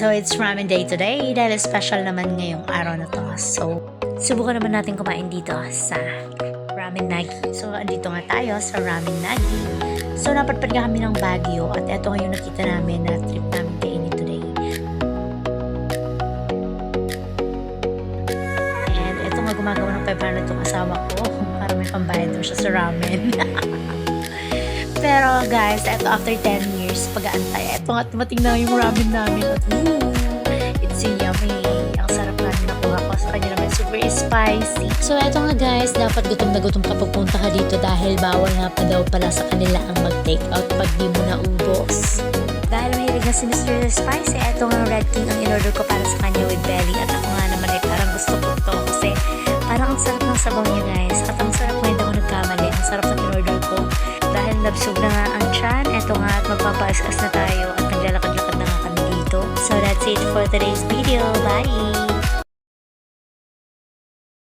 So it's ramen day today dahil special naman ngayong araw na to. So subukan naman natin kumain dito sa Ramen Nagi. So andito nga tayo sa Ramen Nagi. So napadpad nga kami ng Baguio at eto nga yung nakita namin na trip namin kainin today. And eto nga gumagawa ng 500 itong asawa ko para may pambayad daw siya sa ramen. Pero guys, eto after 10 years pag-aantay, eto nga tumating na yung ramen namin at it's yummy. Ang sarap namin nakuha ko sa kanya naman, super spicy. So eto nga guys, dapat gutom na gutom kapag punta ka dito dahil bawal nga pa daw pala sa kanila ang mag-take out pag di mo naubos. Dahil mahilig na si Mr. Spicy, eto nga Red King ang in-order ko para sa kanya with belly at ako nga naman ay parang gusto ko to kasi parang ang sarap ng sabaw niya guys at ang sarap ngayon ako nagkamali. Ang sarap ng in-order ko. Dahil nabsog na nga ang tiyan, eto nga at magpapaskas na tayo at naglalakad-lakad na nga kami dito. So that's it for today's video. Bye!